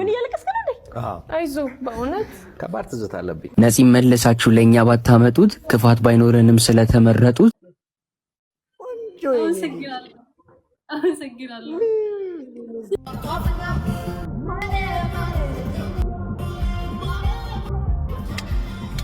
ዮኒ ያለቀስከ ነው እንዴ? አይዞ በእውነት ከባድ ትዝታ አለብኝ። ነፂ መለሳችሁ ለኛ ባታመጡት ክፋት ባይኖርንም ስለተመረጡት አመሰግናለሁ።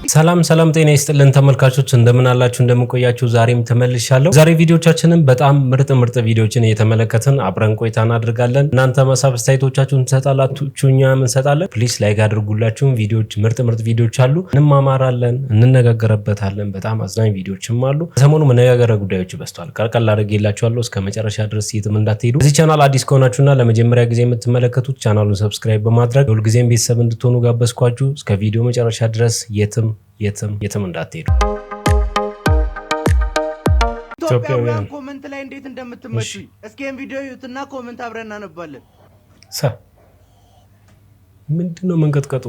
ሰላም ጤና ይስጥልን ተመልካቾች እንደምን አላችሁ እንደምቆያችሁ ዛሬም ተመልሻለሁ። ዛሬ ቪዲዮቻችንን በጣም ምርጥ ቪዲዮችን እየተመለከትን አብረን ቆይታ እናደርጋለን። እናንተ ሀሳብ አስተያየቶቻችሁን ትሰጣላችሁ እኛም እንሰጣለን። ፕሊስ ላይክ አድርጉላችሁ። ቪዲዮች ምርጥ ቪዲዮች አሉ። እንማማራለን፣ እንነጋገርበታለን። በጣም አዝናኝ ቪዲዮችም አሉ። ሰሞኑ መነጋገሪያ ጉዳዮች በዝተዋል። ቀልቀል አድርጌላችኋለሁ። እስከ መጨረሻ ድረስ የትም እንዳትሄዱ። እዚህ ቻናል አዲስ ከሆናችሁና ለመጀመሪያ ጊዜ የምትመለከቱት ቻናሉን ሰብስክራይብ በማድረግ ሁልጊዜም ቤተሰብ እንድትሆኑ ጋበዝኳችሁ። እስከ ቪዲዮ መጨረሻ ድረስ የትም እንዳትሄዱ። ኢትዮጵያውያን ኮሜንት ላይ እንዴት እንደምትመቹ እስኪ ቪዲዮ ዩትና ኮሜንት አብረን እናነባለን። ምንድነው መንቀጥቀጡ?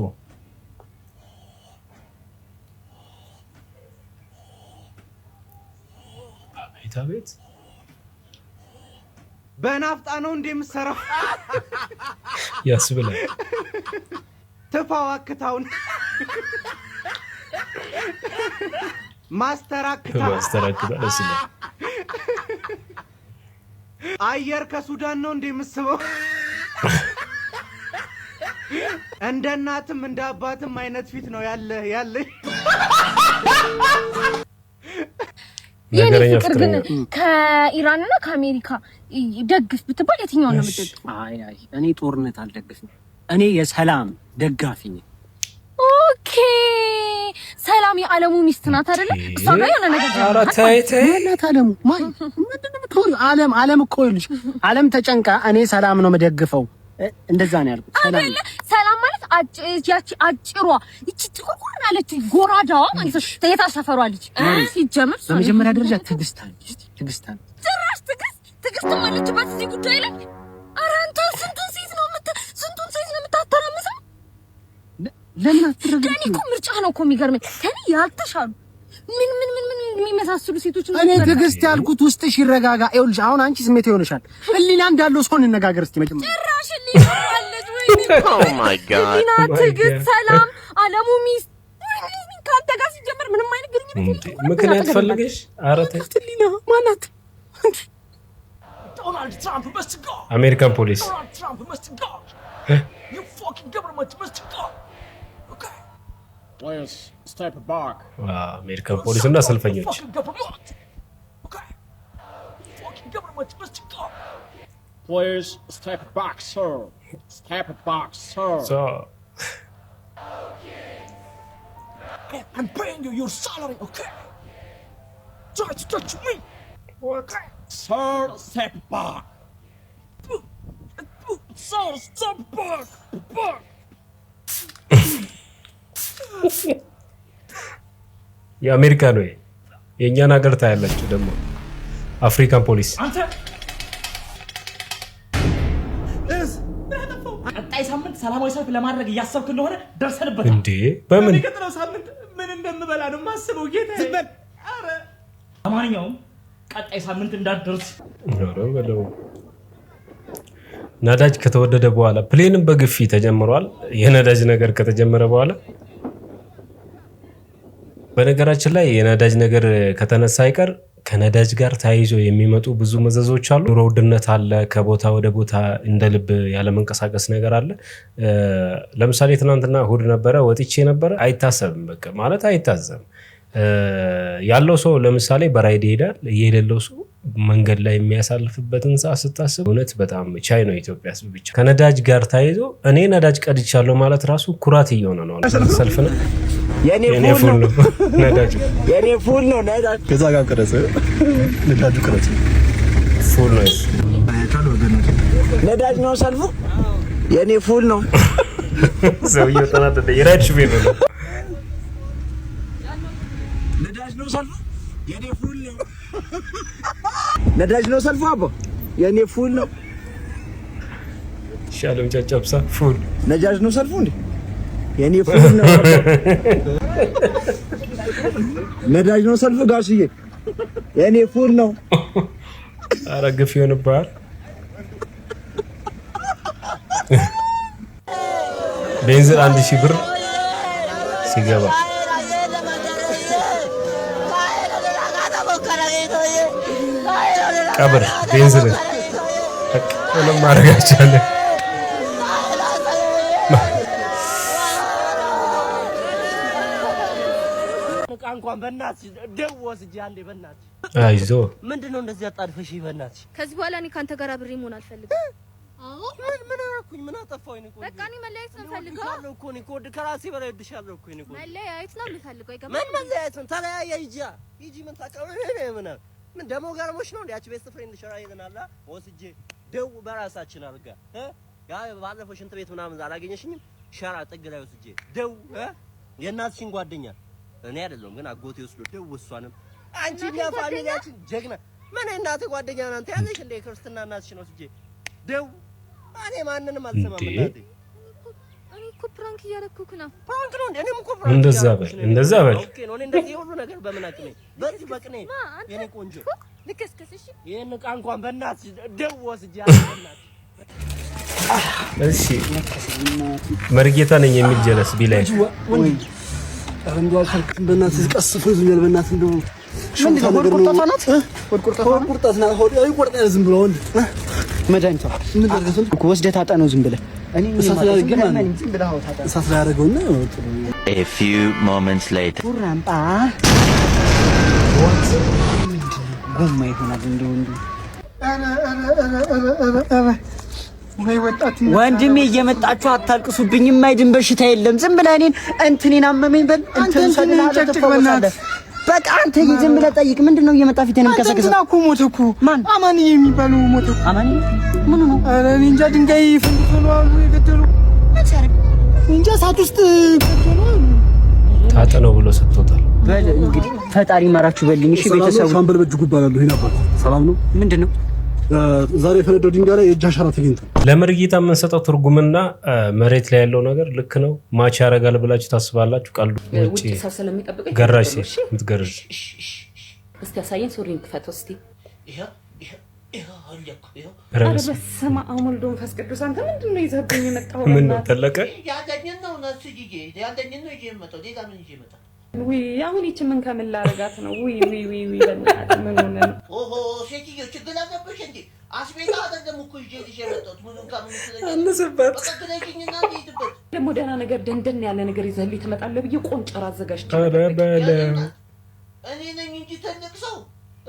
ቤት በናፍጣ ነው እንደምሰራው ያስብላል። ተፋዋክታውን ማስተራክታ ደስ ይላል። አየር ከሱዳን ነው እንደምስበው እንደ እናትም እንደ አባትም አይነት ፊት ነው ያለ ነገረኛ ፍቅር ግን ከኢራንና ከአሜሪካ ደግፍ ብትባል የትኛው ነው የምትደግፍ? አይ እኔ ጦርነት አልደግፍም። እኔ የሰላም ደጋፊ ነኝ። ኦኬ ሰላም የዓለሙ ሚስት ናት አይደለ? እሷ ጋር የሆነ ነገር ማለት ዓለሙ ምንድነው የምትሆነው? ዓለም እኮ ይልሽ ዓለም ተጨንቃ እኔ ሰላም ነው የምደግፈው እንደዛ ነው ያልኩት። ሰላም ማለት ያቺ አጭሯ ይቺ ጥቁር አለች ጎራዳዋ ማለት የታሰፈሯ ልጅ ሲጀምር በመጀመሪያ ደረጃ ትግስት አለች። ጭራሽ ትግስት ማለት በዚህ ጉዳይ ላይ ኧረ አንተ ስንቱን ሴት ነው የምታተራምሰው? ለምን አትረጋግጥ? ከኔ እኮ ምርጫ ነው እኮ የሚገርመኝ። ከኔ ያልተሻሉ ምን የሚመሳሰሉ ሴቶች ነው። እኔ ትግስት ያልኩት ውስጥሽ ይረጋጋ። ይኸውልሽ አሁን አንቺ ስሜት ይሆንሻል። ህሊና እንዳለው ሰው እንነጋገር እስቲ መጀመሪያ። ጭራሽ ህሊና አለች ወይ? ኦ ማይ ጋድ ህሊና፣ ትግስት፣ ሰላም፣ ዓለሙ ሚስት ካንተ ጋር ሲጀመር ምንም አይነት ግንኙነት ምክንያት ፈልገሽ? ኧረ ተይ ህሊና ማናት? ዶናልድ ትራምፕ must go. አሜሪካን ፖሊስ ዶናልድ ትራምፕ must go. You fucking government must go. Okay. Players step back. አሜሪካን ፖሊስ እና ሰልፈኞች Okay. Fucking government must go. Players step back, sir. Step back, sir. So I'm paying you your salary, okay? Try to touch me. Okay. Sir, step back. Sir, step back. የአሜሪካ ነው የኛን ሀገር ታያላችሁ። ደግሞ አፍሪካን ፖሊስ ቀጣይ ሳምንት ሰላማዊ ሰልፍ ለማድረግ እያሰብክ እንደሆነ ደርሰንበታል። እንዴ በምን በሚቀጥለው ሳምንት ምን እንደምበላ ነው የማስበው ጌታዬ። ዝም በል። ኧረ ለማንኛውም ቀጣይ ሳምንት እንዳትደርስ። ነዳጅ ከተወደደ በኋላ ፕሌንም በግፊ ተጀምሯል። የነዳጅ ነገር ከተጀመረ በኋላ በነገራችን ላይ የነዳጅ ነገር ከተነሳ አይቀር ከነዳጅ ጋር ተያይዞ የሚመጡ ብዙ መዘዞች አሉ። ኑሮ ውድነት አለ። ከቦታ ወደ ቦታ እንደልብ ያለ መንቀሳቀስ ነገር አለ። ለምሳሌ ትናንትና እሑድ ነበረ፣ ወጥቼ ነበረ። አይታሰብም፣ በቃ ማለት አይታሰብም። ያለው ሰው ለምሳሌ በራይድ ይሄዳል፣ የሌለው ሰው መንገድ ላይ የሚያሳልፍበትን ሰዓት ስታስብ እውነት በጣም ቻይ ነው ኢትዮጵያ ብቻ። ከነዳጅ ጋር ተያይዞ እኔ ነዳጅ ቀድቻለሁ ማለት ራሱ ኩራት እየሆነ ነው። ሰልፍ ነው የኔ ፉል ነው ነዳጁ፣ የኔ ፉል ነው ነዳጅ። ከዛ ጋር ቀረጸ ነዳጁ ቀረጸ ፉል ነው እሱ። ነዳጅ ነው ሰልፉ፣ የኔ ፉል ነው። ሰውዬው ተናደደ። የራይድ ሹፌር ነው። ነዳጅ ነው ሰልፉ፣ የኔ ፉል ነው። ነዳጅ ነው ሰልፉ፣ አቦ የኔ ፉል ነው። ሻሎም ጫጫብሳ ፉል ነዳጅ ነው ሰልፉ እንዴ? የኔ ፉል ነው። ነዳጅ ነው ሰልፉ ጋሽዬ፣ የኔ ፉል ነው። ኧረ ግፍ ይሆንብሃል። ቤንዚን 1000 ብር ሲገባ ቀብር ቤንዚን ምንም ማድረግ አይቻልም። እንኳን በእናትሽ ደወስ ጃንዴ በእናትሽ አይዞ ምንድነው እንደዚህ አጣድፈሽ በእናትሽ ከዚህ በኋላ እኔ ካንተ ጋር አብሬ መሆን አልፈልግም። ምን አደረኩኝ? ምን አጠፋሁኝ? እኮ በቃ እኔ መለያየት ነው የምፈልገው። እኮ ከራሴ በላይ እወድሻለሁ እኮ እኔ እኮ መለያየት ነው የምፈልገው። አይገባም። ምን መለያየት ነው? ተለያየ ሂጂ ምን ታውቃለህ? ምን ደሞ ገርሞሽ ነው እንዴ? ያቺ ቤስት ፍሬንድ ሸራ ይዘናላ ወስጄ ደው በራሳችን አድርጋ ያ ባለፈው ሽንት ቤት ምናምን አላገኘሽኝም? ሸራ ጥግ ላይ ወስጄ ደው የእናትሽን ጓደኛ እኔ አይደለም ግን አጎቴ ወስዶ ደው እሷንም አንቺ ፋሚሊያችን ጀግና ምን እናቴ ጓደኛ ናንተ ያለሽ እንደ ክርስትና እናትሽ ነው ወስጄ ደው እኔ ማንንም አልሰማም እናቴ እኔ እኮ ፕራንክ እያደረኩህ ነው። ፕራንክ ነው እንዴ? እኔም እኮ ፕራንክ እንደዛ በል ኦኬ ነው። እኔ እንደዚህ ሁሉ ነገር በምን አቅሜ በዚህ በቅኔ የኔ ቆንጆ ልከስከስ እሺ። ይሄን ዕቃ እንኳን በእናትሽ ደው ወስጄ በእናትሽ እሺ መርጌታ ነኝ የሚል ጀለስ ቢላይ እንደው አልፈልክም በእናትህ ቀስፎ ይዙኛል በእናትህ እንደው ምን ቁርጣታ ናት ቁርጣታ ናት ሆድ ይቆርጣ ዝም ብሎ ወንድ መድኃኒቷ ምን ደረሰን እኮ ወስደህ ታጠነው ዝም ብለህ እኔ ዝም ብለህ ታጠነው እሳት ላይ ያደረገውና A few moments later ቁራምጣ ጎማ ይሆናል እንደው ወንድሜ እየመጣችሁ አታልቅሱብኝ። የማይድን በሽታ የለም። ዝም ብለህ እኔን እንትኔን አመመኝ በል እንትን ሰለላህ በቃ አንተ ዝም ብለህ ጠይቅ። ምንድነው እየመጣ ፊትህን ከሰከሰ? እንትና እኮ ሞተ እኮ። ማን? አማንዬ የሚባለው ሞተ እኮ። አማንዬ ምን ነው? ኧረ እኔ እንጃ ድንጋይ ፈንድቶ ነው አሉ የገደሉ። እንጃ እሳት ውስጥ ገደሉ አሉ። ታጠነው ብሎ ሰጥቶታል። በል እንግዲህ ፈጣሪ ማራችሁ በልኝ። እሺ ቤተሰቡ ሻምበል በእጅጉ እባላለሁ። ይሄን አባል ሰላም ነው? ምንድነው? ዛሬ የፈነደው ድንጋይ ላይ የእጅ አሻራ ተገኝቷል። ለመርጌታ የምንሰጠው ትርጉምና መሬት ላይ ያለው ነገር ልክ ነው ማች ያደርጋል ብላችሁ ታስባላችሁ? ቀልዱ ውጪ ገራሽ የምትገርሽ እስቲ ያሳየን። ሱሪን ክፈተው እስቲ። በስመ አብ ወወልድ ወመንፈስ ቅዱስ። አንተ ምንድነው ይዘብኝ የመጣው? ምን ነው ተለቀ? ውይ አሁን ይቺ ምን ከምን ላረጋት ነው? ውይ በእናትህ ምን ሆነ ነው? ኦሆ ሴትዮ ችግር አለብሽ እንዴ? አስቤዛ አይደለም እኮ ይዤ የመጣሁት ምንም ከምን ስለዚህ አንሰበት በቀደኝና ይሄድበት ደግሞ ደህና ነገር ደንደን ያለ ነገር ይዘህልኝ ትመጣለህ ብዬ ቆንጨራ አዘጋጅቼ በለ እኔ ነኝ እንጂ ትልቅ ሰው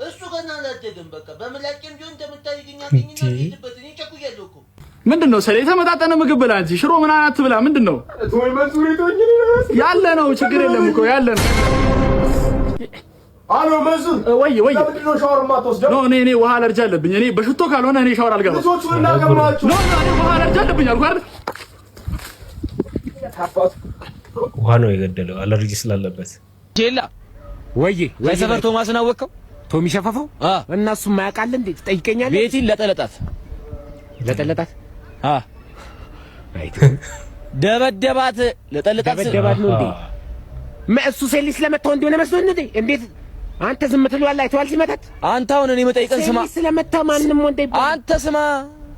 እሱ ገና አላደገም። በቃ በመላቀም ቢሆን እንደምታይገኛ አገኝና ይሄድበት እኔ ቸኩያለሁ እኮ። ምንድነው ሰለ የተመጣጠነ ምግብ ብላ እንጂ ሽሮ ምናምን አትብላ። ምንድነው ቶይ መንሱሪቶኝ ያለ ነው ችግር የለም እኮ ያለ ነው። አሎ መንሱር ወይ ለምንድነው ሻወር ማትወስደው? ኖ እኔ ውሃ አለርጂ አለብኝ። እኔ በሽቶ ካልሆነ እኔ ሻወር አልገባም። ልጆቹን እናገባችሁ። ኖ እኔ ውሃ አለርጂ አለብኝ አልኩ አይደል? ውሃ ነው የገደለው አለርጂ ስላለበት። ጄላ ወይ ሰፈር ቶማስን አወቀው? ቶሚ ሸፈፈው እና እሱ ማያውቃል እንዴ? ትጠይቀኛለህ? ቤቲን ለጠለጣት አይቶ ደበደባት። ለጠለጣት ደበደባት ነው እንዴ? እሱ ሴሊስ ለመታው እንደሆነ መስሎኝ እንዴ? እንዴት አንተ ዝም ትለዋለህ? አይተዋል ሲመታት። አንተ አሁን እኔ መጠይቀን ስማ። ሴሊስ ስለመታ ማንንም ወንድ ይባል። አንተ ስማ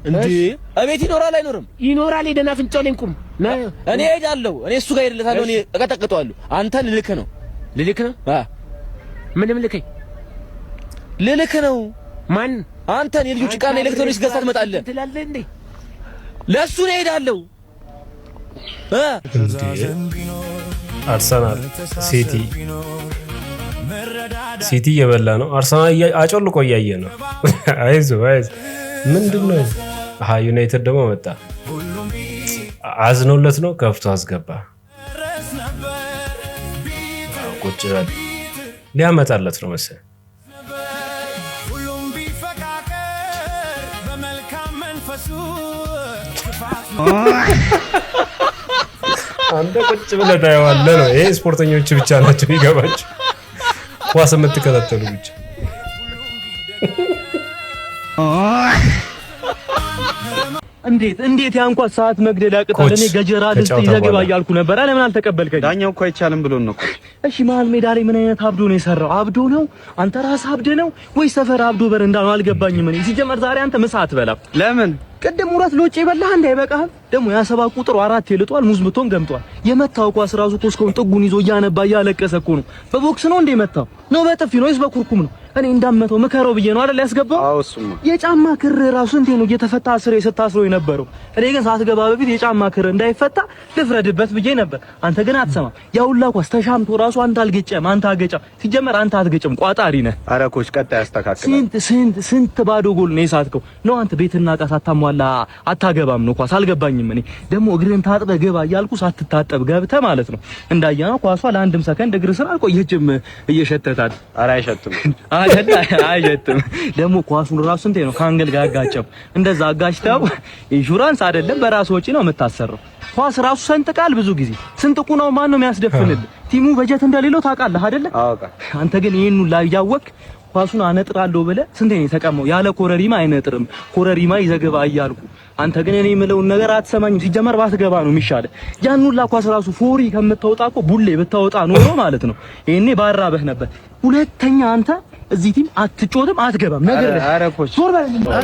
እንዴ እቤት ይኖራል አይኖርም? ይኖራል። ሄደና ፍንጫው ላይ ቁም። እኔ ሄዳለሁ። እኔ እሱ ጋር ሄድለታለሁ። እኔ እቀጠቅጠዋለሁ። አንተ ልልክ ነው ምንም ልልክ ነው። ማን አንተን የልጆች ቃና ኤሌክትሮኒክስ ገዝታ ትመጣለህ ትላለህ እንዴ? ለሱ ነው ሄዳለሁ። አርሰናል ሲቲ እየበላ ነው። አርሰናል አጮልቆ እያየ ነው። አይዞ ምንድነው? ዩናይትድ ደግሞ መጣ። አዝኖለት ነው ከፍቶ አስገባ። ቁጭ በል ሊያመጣለት ነው መሰለኝ። አንተ ቁጭ ብለህ ታየዋለህ ነው። ይሄ ስፖርተኞች ብቻ ናቸው የሚገባቸው፣ ኳስ የምትከታተሉ ብቻ። እንዴት ያንኳት ሰዓት መግደል ያቅታል? እኔ ገጀራ ድስት ይዘግባ እያልኩ ነበር። ለምን አልተቀበልከኝ? ዳኛው እኮ አይቻልም ብሎን ነው። እሺ መሀል ሜዳ ላይ ምን አይነት አብዶ ነው የሰራው? አብዶ ነው አንተ ራስህ አብደ ነው ወይስ ሰፈር አብዶ በረንዳ ነው? አልገባኝም። እኔ ሲጀመር ዛሬ አንተ ምሳ አትበላም። ለምን? ቅድም ሙራት ሎጭ ይበላህ እንደ አይበቃህም? ደግሞ ያ7 ቁጥሩ 4 ይልጧል። ሙዝ ምቶን ገምጧል። የመታው ኳስ ራሱ ኮስኮን ጥጉን ይዞ እያነባ እያለቀሰ እኮ ነው። በቦክስ ነው እንደ መታው ነው? በጥፊ ነው ወይስ በኩርኩም ነው? እኔ እንዳመተው ምከረው ብዬ ነው አይደል ያስገባው? አዎ እሱማ የጫማ ክር ራሱ እንዴ ነው እየተፈታ ስሬ ስታስሮ የነበረው። እኔ ግን ሳትገባ በፊት የጫማ ክር እንዳይፈታ ልፍረድበት ብዬ ነበር። አንተ ግን አትሰማ። ያውላ ኳስ ተሻምቶ ራሱ አንተ አልገጨም። አንተ አገጫ ሲጀመር አንተ አትገጭም፣ ቋጣሪ ነህ። ኧረ ኮች ቀጣይ ያስተካክላል። ስንት ባዶ ጎል ነው የሳትከው ነው አንተ። ቤትና ዕቃ ሳታሟላ አታገባም ነው ኳስ። አልገባኝም። እኔ ደግሞ እግርህን ታጥበህ ገባ እያልኩ ሳትታጠብ ገብተህ ማለት ነው። እንዳያና ኳሷ ለአንድም ሰከንድ እግር ስራ አልቆየችም እየሸተታት። ኧረ አይሸትም አይሸትም። ደግሞ ኳሱን ራሱ እንዴ ነው ካንገል ጋር አጋጨው። እንደዛ አጋጭተው ኢንሹራንስ አይደለም በራሱ ወጪ ነው የምታሰረው። ኳስ ራሱ ሰንጥቃል ብዙ ጊዜ። ስንጥቁ ነው ማን ነው የሚያስደፍንልህ? ቲሙ በጀት እንደሌለው ታውቃለህ አይደለ? አንተ ግን ይሄን ሁሉ ያወቅ ኳሱን አነጥራለሁ ብለህ ስንቴ ነው ተቀመው? ያለ ኮረሪማ አይነጥርም፣ ኮረሪማ ይዘገባ እያልኩ አንተ ግን እኔ የምለውን ነገር አትሰማኝም። ሲጀመር ባትገባ ነው የሚሻለው። ያን ሁላ ኳስ ራሱ ፎሪ ከምታወጣ እኮ ቡሌ ብታወጣ ኖሮ ማለት ነው ይሄኔ ባራበህ ነበር። ሁለተኛ አንተ እዚህ ቲም አትጮትም አትገባም ነገር ነው።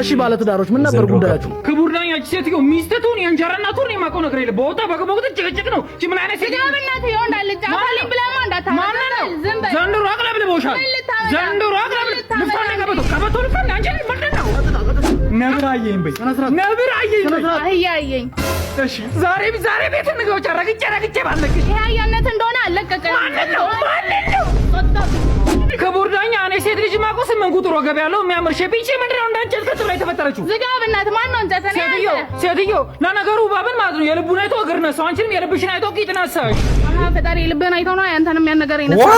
እሺ ባለትዳሮች ምን ነበር ጉዳያችሁ? ክቡር ዳኛችን ሴትዮ ሚስቱን የእንጀራ እናቱን የማውቀው ነገር የለም። በወጣ በገባው ጭቅጭቅ ነው። እቺ ምን አይነት ሴትዮ እናት ይሆን እንዳልጫ አሊ ብለማ እንዳታማነው ዘንድሮ አቅለብልቦሻል። ዘንድሮ ልፋና ከበቶ ልፋና አንቺ ምንድነው? ነብር አየኝ በይ ነብር አየኝ። እሺ ዛሬ ቤት እንገውቻ ረግጬ ባለቅሽ ይሄ አያነት እንደሆነ አለቀቀኝ ማለት ነው። ክቡር ዳኛ እኔ ሴት ልጅ ማቆ 8 ቁጥር ወገብ ያለው የሚያምር ሸፒቼ ምንድነው እንዳንጨት ከጥብላ የተፈጠረችው? ዝጋ በእናትህ ማን ነው እንጨት? ሴትዮ ለነገሩ ባብን ማለት ነው የልቡን አይቶ እግር ነሳው። አንቺንም የልብሽን አይቶ ቂጥ ነሳሽ። ፈጣሪ የልብህን አይቶ ነው ያንተንም ያን ነገር ይነሳው።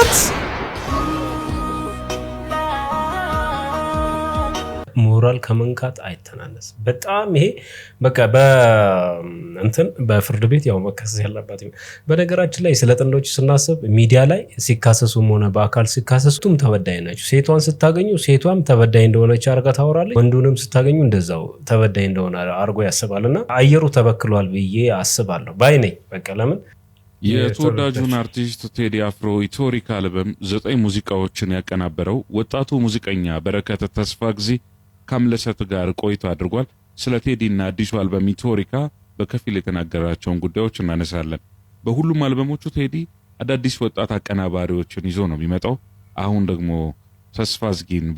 ሞራል ከመንካት አይተናነስ። በጣም ይሄ በቃ በፍርድ ቤት ያው መከሰስ ያለባት። በነገራችን ላይ ስለ ጥንዶች ስናስብ ሚዲያ ላይ ሲካሰሱም ሆነ በአካል ሲካሰሱም ተበዳይ ናቸው። ሴቷን ስታገኙ ሴቷም ተበዳይ እንደሆነች አርጋ ታወራለች። ወንዱንም ስታገኙ እንደዛው ተበዳይ እንደሆነ አርጎ ያስባልና አየሩ ተበክሏል ብዬ አስባለሁ ባይ ነኝ። በቃ ለምን የተወዳጁን አርቲስት ቴዲ አፍሮ ኢትዮሪካ አልበም 9 ሙዚቃዎችን ያቀናበረው ወጣቱ ሙዚቀኛ በረከት ተስፋ ጊዜ ካምለሰት ጋር ቆይቶ አድርጓል። ስለ ቴዲና አዲሱ አልበም ኢትዮሪካ በከፊል የተናገራቸውን ጉዳዮች እናነሳለን። በሁሉም አልበሞቹ ቴዲ አዳዲስ ወጣት አቀናባሪዎችን ይዞ ነው የሚመጣው። አሁን ደግሞ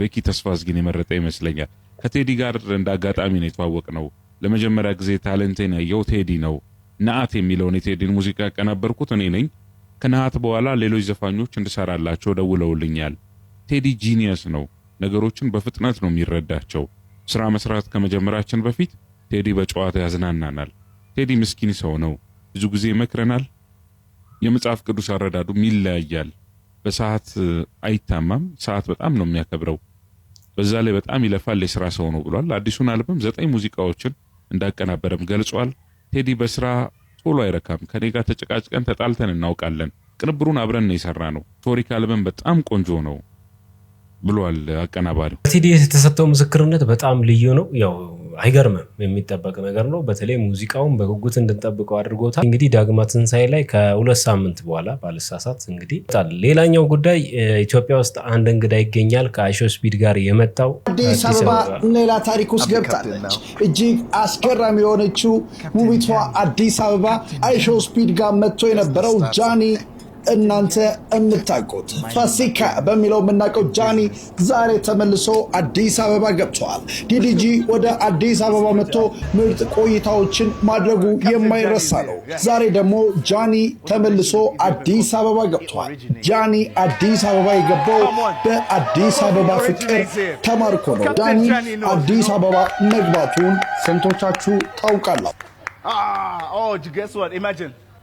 ቤኪ ተስፋዝጊን የመረጠ ይመስለኛል። ከቴዲ ጋር እንደ አጋጣሚ ነው የተዋወቅነው። ለመጀመሪያ ጊዜ ታለንቴን ያየው ቴዲ ነው። ነአት የሚለውን የቴዲን ሙዚቃ ያቀናበርኩት እኔ ነኝ። ከነአት በኋላ ሌሎች ዘፋኞች እንድሰራላቸው ደውለውልኛል። ቴዲ ጂኒየስ ነው። ነገሮችን በፍጥነት ነው የሚረዳቸው። ስራ መስራት ከመጀመራችን በፊት ቴዲ በጨዋታ ያዝናናናል። ቴዲ ምስኪን ሰው ነው። ብዙ ጊዜ ይመክረናል። የመጽሐፍ ቅዱስ አረዳዱም ይለያያል። በሰዓት አይታማም። ሰዓት በጣም ነው የሚያከብረው። በዛ ላይ በጣም ይለፋል። የሥራ ሰው ነው ብሏል። አዲሱን አልበም 9 ሙዚቃዎችን እንዳቀናበረም ገልጿል። ቴዲ በስራ ቶሎ አይረካም። ከኔ ጋር ተጨቃጭቀን ተጣልተን እናውቃለን። ቅንብሩን አብረን ነው የሰራነው። ኢትዮሪካ አልበም በጣም ቆንጆ ነው ብሏል አቀናባሪው። ቴዲ የተሰጠው ምስክርነት በጣም ልዩ ነው። ያው አይገርምም፣ የሚጠበቅ ነገር ነው። በተለይ ሙዚቃውን በጉጉት እንድንጠብቀው አድርጎታል። እንግዲህ ዳግማ ትንሣኤ ላይ ከ2 ሳምንት በኋላ ባልሳሳት እንግዲህ ሌላኛው ጉዳይ ኢትዮጵያ ውስጥ አንድ እንግዳ ይገኛል። ከአይሾ ስፒድ ጋር የመጣው አዲስ አበባ ሌላ ታሪክ ውስጥ ገብታለች። እጅግ አስገራሚ የሆነችው ውቢቷ አዲስ አበባ አይሾ ስፒድ ጋር መጥቶ የነበረው ጃኒ እናንተ የምታውቁት ፋሲካ በሚለው የምናውቀው ጃኒ ዛሬ ተመልሶ አዲስ አበባ ገብቷል። ዲዲጂ ወደ አዲስ አበባ መጥቶ ምርጥ ቆይታዎችን ማድረጉ የማይረሳ ነው። ዛሬ ደግሞ ጃኒ ተመልሶ አዲስ አበባ ገብቷል። ጃኒ አዲስ አበባ የገባው በአዲስ አበባ ፍቅር ተማርኮ ነው። ጃኒ አዲስ አበባ መግባቱን ስንቶቻችሁ ታውቃላችሁ?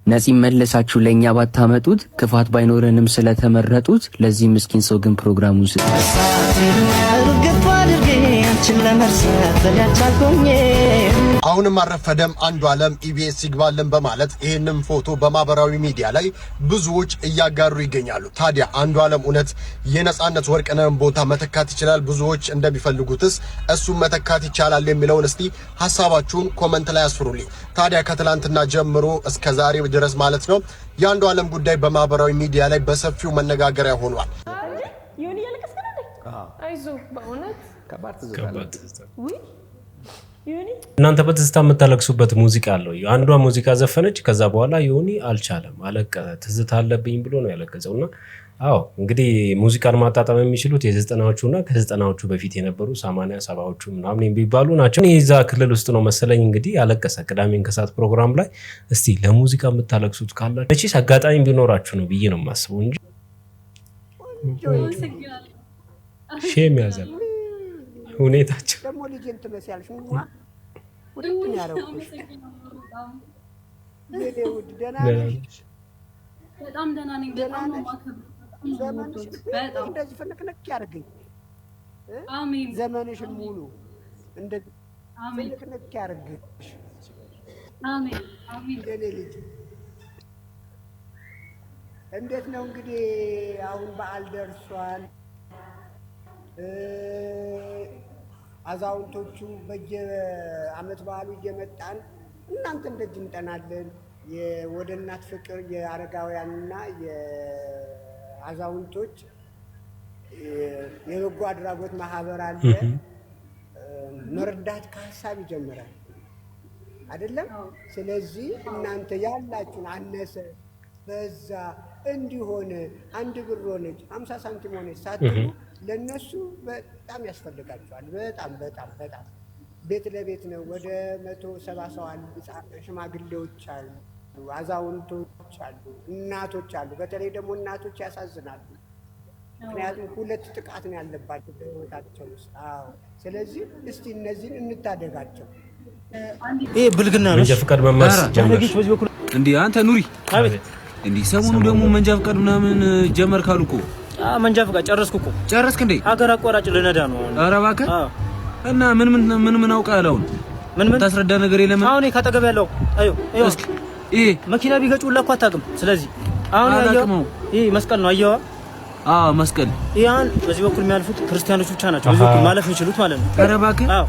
ነፂ መለሳችሁ ለኛ ባታመጡት ክፋት ባይኖረንም ስለተመረጡት ለዚህ ምስኪን ሰው ግን ፕሮግራሙን እርግፍ አድርጌ አንቺን ለመርሳት በላቻልኩኝ አሁንም አረፈደም አንዱዓለም ኢቢኤስ ይግባልን በማለት ይሄንን ፎቶ በማህበራዊ ሚዲያ ላይ ብዙዎች እያጋሩ ይገኛሉ። ታዲያ አንዱዓለም እውነት የነጻነት ወርቅነህን ቦታ መተካት ይችላል? ብዙዎች እንደሚፈልጉትስ እሱ መተካት ይቻላል የሚለውን እስቲ ሐሳባችሁን ኮሜንት ላይ አስፍሩልኝ። ታዲያ ከትላንትና ጀምሮ እስከ ዛሬ ድረስ ማለት ነው የአንዱዓለም ጉዳይ በማህበራዊ ሚዲያ ላይ በሰፊው መነጋገሪያ ሆኗል። ይሁን እያለቀስክ ነው እንዴ? አይዞህ በእውነት ከባድ ትዝታ ውይ ዮኒ እናንተ በትዝታ የምታለቅሱበት ሙዚቃ አለው። አንዷ ሙዚቃ ዘፈነች፣ ከዛ በኋላ ዮኒ አልቻለም፣ አለቀሰ። ትዝታ አለብኝ ብሎ ነው ያለቀሰውና አዎ እንግዲህ ሙዚቃን ማጣጣም የሚችሉት የ90ዎቹና ከ90ዎቹ በፊት የነበሩ 80 70ዎቹ ምናምን የሚባሉ ናቸው። እኔ እዛ ክልል ውስጥ ነው መሰለኝ እንግዲህ ያለቀሰ ቅዳሜን ከሰዓት ፕሮግራም ላይ። እስቲ ለሙዚቃ የምታለቅሱት ካላችሁ እቺስ አጋጣሚ ቢኖራችሁ ነው ብዬ ነው የማስበው እንጂ ሼም ያዘል ሁኔታቸው ደግሞ ልጅን ትመስያለሽ ወደምን ያረኩሽ ለደውድ ደህና ነሽ? በጣም ደህና ነኝ። በጣም ነው ማከብር ዘመንሽ በጣም እንደዚህ ፍንክንክ ያርገኝ። አሜን። ዘመንሽን ሙሉ እንደዚህ ፍንክንክ ያርገሽ። አሜን አሜን። ለኔ ልጅ እንዴት ነው እንግዲህ አሁን በዓል ደርሷል። አዛውንቶቹ በየዓመት በዓሉ እየመጣን እናንተ እንደዚህ እንጠናለን። የወደ እናት ፍቅር የአረጋውያንና የአዛውንቶች የበጎ አድራጎት ማህበር አለ። መርዳት ከሀሳብ ይጀምራል አይደለም? ስለዚህ እናንተ ያላችሁን አነሰ በዛ እንዲሆነ 1 ብር ሆነች 50 ሳንቲም ሆነች ሳትሉ ለነሱ በጣም ያስፈልጋቸዋል። በጣም በጣም በጣም ቤት ለቤት ነው። ወደ 170 ሰው አሉ። ሽማግሌዎች አሉ፣ አዛውንቶች አሉ፣ እናቶች አሉ። በተለይ ደግሞ እናቶች ያሳዝናሉ። ምክንያቱም 2 ጥቃት ነው ያለባቸው በህይወታቸው ውስጥ። አዎ ስለዚህ እስቲ እነዚህን እንታደጋቸው። ይሄ ብልግና ነው። መንጃ ፍቃድ መማር ጀመር እንዴ አንተ ኑሪ? አቤት። እንዴ ሰሞኑ ደግሞ መንጃ ፍቃድ ምናምን ጀመር ካሉ እኮ መንጃ ፍቃድ ጨረስኩ እኮ። ጨረስክ እንዴ? ሀገር አቋራጭ ልነዳ ነው። ኧረ እባክህ። እና ምን አውቃለሁ? ምን ታስረዳ ነገር የለም። አሁን ካጠገብ ያለው አዩ እስኪ ይሄ መኪና ቢገጩላ እኮ አታውቅም። ስለዚህ አሁን ያየው ይሄ መስቀል ነው። አየዋ? አዎ መስቀል። ያን በዚህ በኩል የሚያልፉት ክርስቲያኖች ብቻ ናቸው። በዚህ በኩል ማለፍ የሚችሉት ማለት ነው። ኧረ እባክህ። አዎ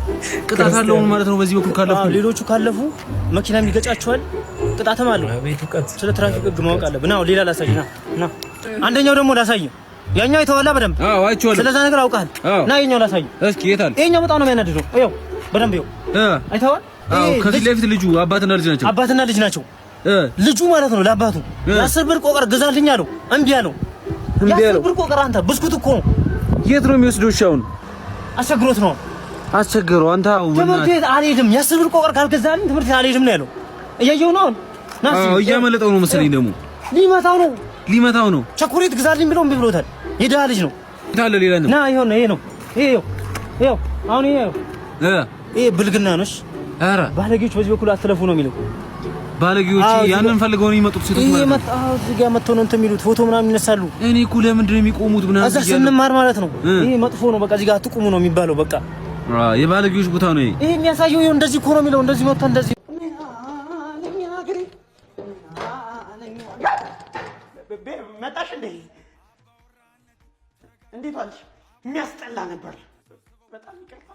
ቅጣት አለው ማለት ነው። በዚህ በኩል ካለፉ ሌሎቹ ካለፉ መኪና ይገጫቸዋል፣ ቅጣትም አለው። ስለ ትራፊክ ህግ ማወቅ አለብን። አዎ ሌላ ላሳይ ና አንደኛው ደግሞ ላሳይ። ያኛው የተወላ በደንብ አዎ አይቼዋለሁ። ስለዛ ነገር አውቃል። ና የኛው ላሳይ እስኪ። የታል? ይሄኛው በጣም ነው የሚያናድደው። ይኸው በደንብ ይኸው አይተዋል። አዎ ከፊት ለፊት ልጁ አባትና ልጅ ናቸው። አባትና ልጅ ናቸው። ልጁ ማለት ነው ለአባቱ 10 ብር ቆቀር ገዛልኝ አለው። እምቢ አለው። 10 ብር ቆቀር አንተ ብስኩት እኮ ነው። የት ነው የሚወስደው? ሻውን አስቸግሮት ነው። አስቸግሮ አንተ ትምህርት ቤት አልሄድም፣ 10 ብር ቆቀር ካልገዛልኝ ትምህርት ቤት አልሄድም ነው ያለው። እያየው ነው። አዎ እያመለጠው ነው መሰለኝ። ደግሞ ሊመታው ነው። ቸኮሌት ግዛልኝ ብለው እምቢ ብሎታል። የደሃ ልጅ ነው። ታለ ሌላ ነው። ና ይሄ ነው። ይሄው አሁን ይሄ ብልግና ነሽ። ኧረ ባለጌዎች በዚህ በኩል አትለፉ ነው የሚለው። ባለጌዎች ያንን ፈልገው ነው የሚመጡት ሴቶች ማለት ነው። ይመጣው እዚህ ጋር መጥተው ነው እንትን የሚሉት ፎቶ ምናምን ይነሳሉ። እኔ እኮ ለምንድን ነው የሚቆሙት ምናምን እዛ ስንማር ማለት ነው። ይሄ መጥፎ ነው። በቃ እዚህ ጋር አትቁሙ ነው የሚባለው። በቃ የባለጌዎች ቦታ ነው ይሄ። ይሄ የሚያሳየው ይሄው እንደዚህ እኮ ነው የሚለው። እንደዚህ መጥቶ እንደዚህ መጣሽ እንዴ? እንዴት ዋልሽ? የሚያስጠላ ነበር። በጣም ይቀርፋ።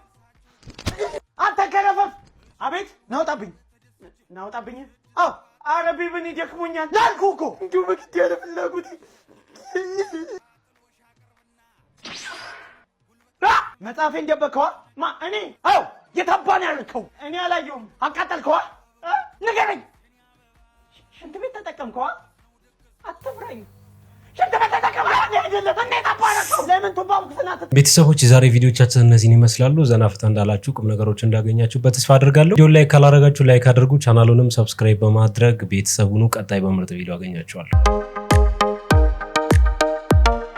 አንተ ከረፈፍ። አቤት ናውጣብኝ። አዎ አረቢ ምን ይደክሞኛል ያልኩህ እኮ እንዲሁ በግድ ያለ ፍላጎት መጽሐፌ እንደበከዋ እኔ አዎ የታባን ያልከው እኔ አላየሁም። አቃጠልከዋ? ንገረኝ። ሽንት ቤት ተጠቀምከዋ? አትፍራኝ። ቤተሰቦች የዛሬ ቪዲዮቻችን እነዚህን ይመስላሉ። ዘና ፈታ እንዳላችሁ ቁም ነገሮች እንዳገኛችሁበት ተስፋ አድርጋለሁ። ቪዲዮ ላይክ ካላረጋችሁ ላይክ አድርጉ። ቻናሉንም ሰብስክራይብ በማድረግ ቤተሰቡን ቀጣይ በምርጥ ቪዲዮ አገኛችኋለሁ።